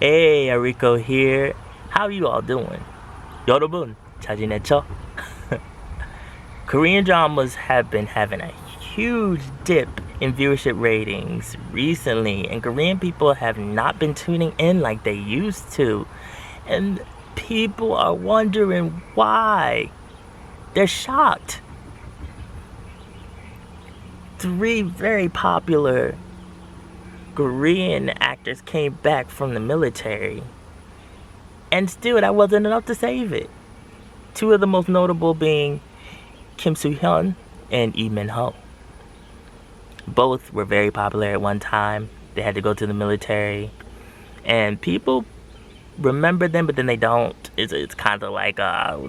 Hey, Erico here. How you all doing? 여러분, 잘 지냈죠? Korean dramas have been having a huge dip in viewership ratings recently, and Korean people have not been tuning in like they used to. And people are wondering why. They're shocked. 3 very popular Korean actors came back from the military, and still that wasn't enough to save it. 2 of the most notable being Kim Soo-hyun and Lee Min-ho. Both were very popular at one time. They had to go to the military, and people remember them, but then they don't. It's kind of like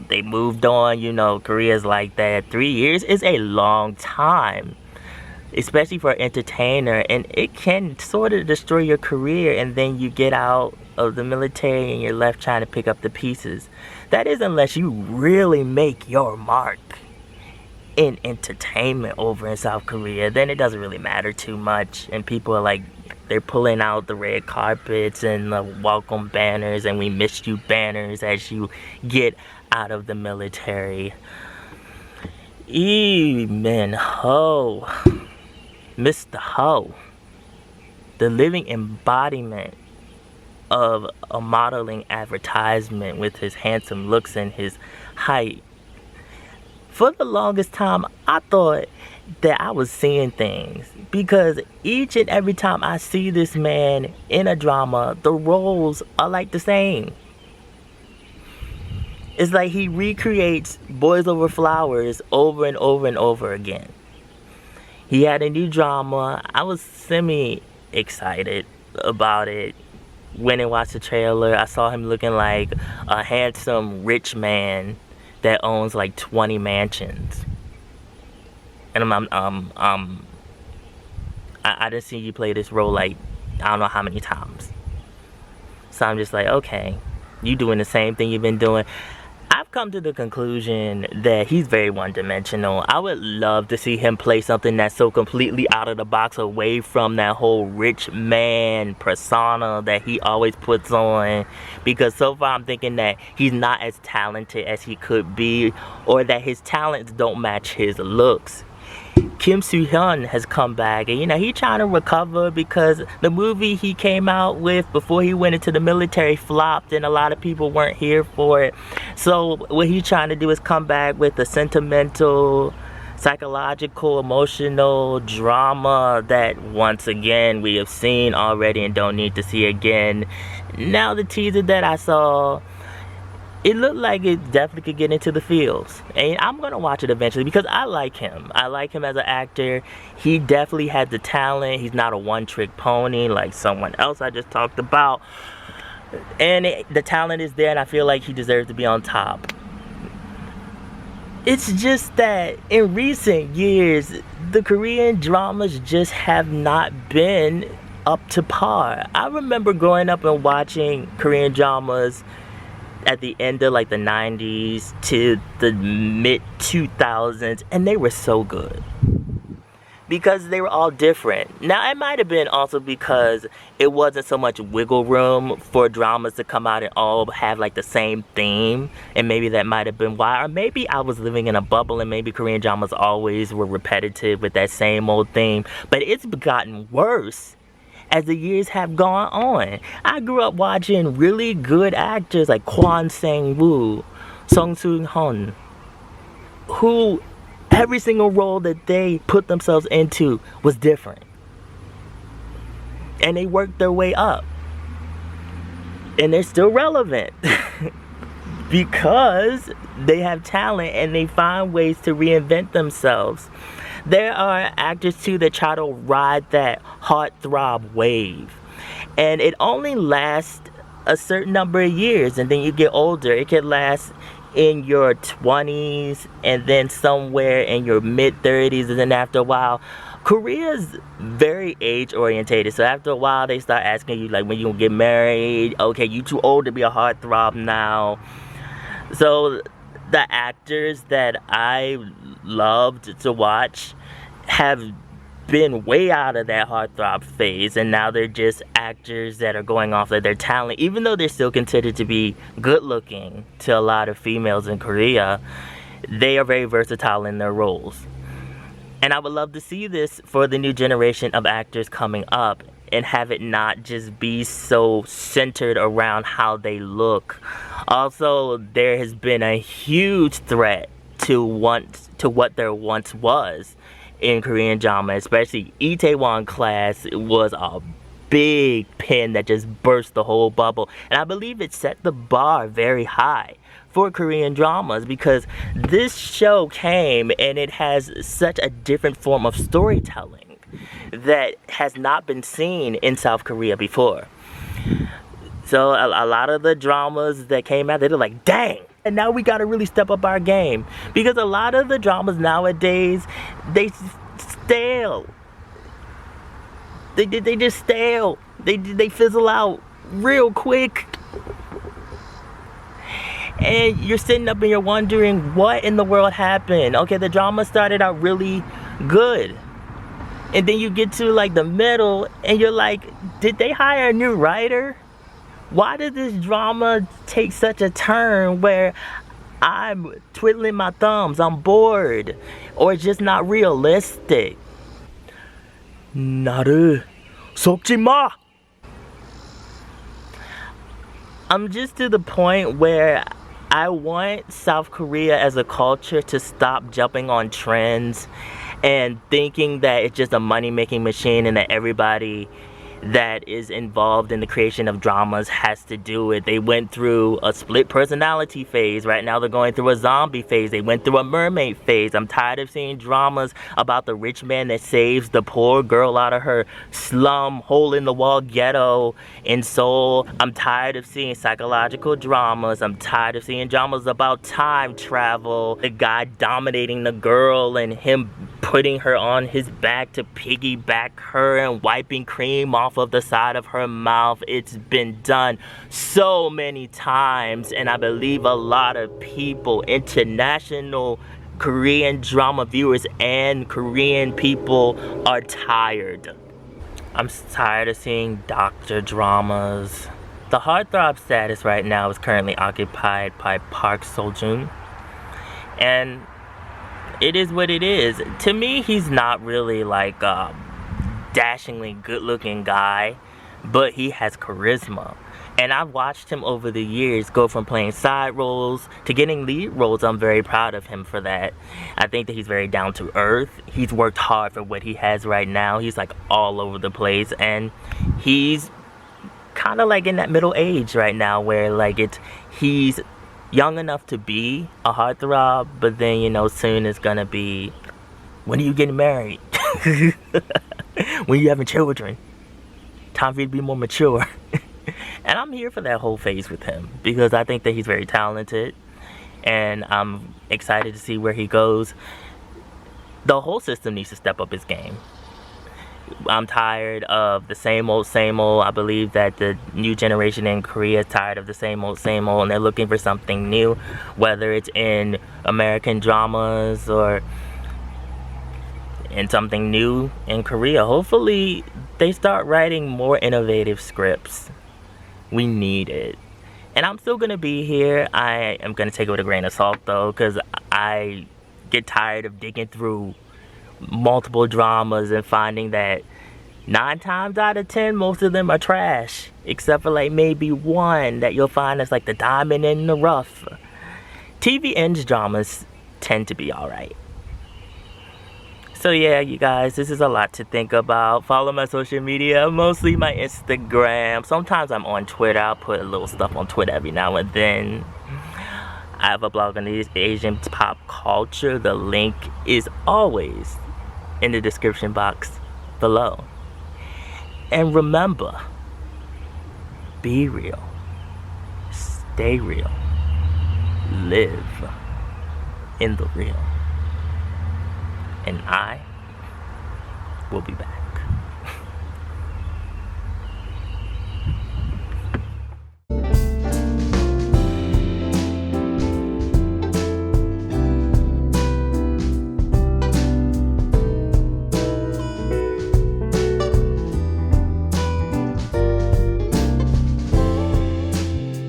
they moved on. You know, Korea's like that. 3 years is a long time, especially for an entertainer, and it can sort of destroy your career, and then you get out of the military and you're left trying to pick up the pieces. That is unless you really make your mark in entertainment over in South Korea. Then it doesn't really matter too much, and people are like, they're pulling out the red carpets and the welcome banners and we missed you banners as you get out of the military. Lee Min-ho, Mr. Ho, the living embodiment of a modeling advertisement with his handsome looks and his height. For the longest time, I thought that I was seeing things, because each and every time I see this man in a drama, the roles are like the same. It's like he recreates Boys Over Flowers over and over and over again. He had a new drama. I was semi-excited about it. Went and watched the trailer. I saw him looking like a handsome rich man that owns like 20 mansions. And I didn't see you play this role like I don't know how many times. So I'm just like, okay, you doing the same thing you've been doing. I've come to the conclusion that he's very one-dimensional. I would love to see him play something that's so completely out of the box, away from that whole rich man persona that he always puts on, because so far I'm thinking that he's not as talented as he could be, or that his talents don't match his looks. Kim Soo-hyun has come back, and you know, he's trying to recover because the movie he came out with before he went into the military flopped and a lot of people weren't here for it. So what he's trying to do is come back with a sentimental, psychological, emotional drama that once again we have seen already and don't need to see again. Now the teaser that I saw, it looked like it definitely could get into the fields. And I'm going to watch it eventually because I like him. I like him as an actor. He definitely has the talent. He's not a one-trick pony like someone else I just talked about. And the talent is there, and I feel like he deserves to be on top. It's just that in recent years, the Korean dramas just have not been up to par. I remember growing up and watching Korean dramas at the end of like the 90s to the mid 2000s, and they were so good because they were all different. Now it might have been also because it wasn't so much wiggle room for dramas to come out and all have like the same theme, and maybe that might have been why. Or maybe I was living in a bubble and maybe Korean dramas always were repetitive with that same old theme, but it's gotten worse as the years have gone on. I grew up watching really good actors like Kwon Sang-woo, Song Soon-hyun, who every single role that they put themselves into was different. And they worked their way up. And they're still relevant because they have talent and they find ways to reinvent themselves. There are actors too that try to ride that heartthrob wave, and it only lasts a certain number of years, and then you get older. It can last in your 20s and then somewhere in your mid-30s, and then after a while, Korea's very age orientated. So after a while they start asking you like, when you gonna get married? Okay, you too old to be a heartthrob now. So the actors that I loved to watch have been way out of that heartthrob phase, and now they're just actors that are going off of their talent. Even though they're still considered to be good looking to a lot of females in Korea, they are very versatile in their roles. And I would love to see this for the new generation of actors coming up, and have it not just be so centered around how they look. Also, there has been a huge threat to what there once was in Korean drama, especially Itaewon Class was a big pin that just burst the whole bubble. And I believe it set the bar very high for Korean dramas, because this show came and it has such a different form of storytelling that has not been seen in South Korea before. So a lot of the dramas that came out, they're like, dang, and now we gotta really step up our game, because a lot of the dramas nowadays, they stale. They just stale. They fizzle out real quick. And you're sitting up and you're wondering, what in the world happened? Okay, the drama started out really good, and then you get to like the middle and you're like, did they hire a new writer? Why did this drama take such a turn where I'm twiddling my thumbs, I'm bored, or it's just not realistic? 나를 속지 마! I'm just to the point where I want South Korea as a culture to stop jumping on trends and thinking that it's just a money-making machine and that everybody that is involved in the creation of dramas has to do it. They went through a split personality phase. Right now they're going through a zombie phase. They went through a mermaid phase. I'm tired of seeing dramas about the rich man that saves the poor girl out of her slum, hole-in-the-wall ghetto in Seoul. I'm tired of seeing psychological dramas. I'm tired of seeing dramas about time travel, the guy dominating the girl and him putting her on his back to piggyback her and wiping cream off of the side of her mouth. It's been done so many times, and I believe a lot of people, international Korean drama viewers and Korean people, are tired. I'm tired of seeing doctor dramas. The heartthrob status right now is currently occupied by Park Seo-joon, and it is what it is. To me, he's not really like a dashingly good-looking guy, but he has charisma. And I've watched him over the years go from playing side roles to getting lead roles. I'm very proud of him for that. I think that he's very down to earth. He's worked hard for what he has right now. He's like all over the place, and he's kind of like in that middle age right now where like he's young enough to be a heartthrob, but then, you know, soon it's gonna be, when are you getting married? When are you having children? Time for you to be more mature. And I'm here for that whole phase with him, because I think that he's very talented, and I'm excited to see where he goes. The whole system needs to step up its game. I'm tired of the same old, same old. I believe that the new generation in Korea is tired of the same old, and they're looking for something new, whether it's in American dramas or in something new in Korea. Hopefully they start writing more innovative scripts. We need it. And I'm still gonna be here. I am gonna take it with a grain of salt though, because I get tired of digging through multiple dramas and finding that 9 times out of 10 most of them are trash, except for like maybe one that you'll find that's like the diamond in the rough. TV ends dramas tend to be alright. So yeah, you guys, this is a lot to think about. Follow my social media, mostly my Instagram. Sometimes I'm on Twitter. I'll put a little stuff on Twitter every now and then. I have a blog on the Asian pop culture. The link is always in the description box below. And remember, be real, stay real, live in the real. And I will be back.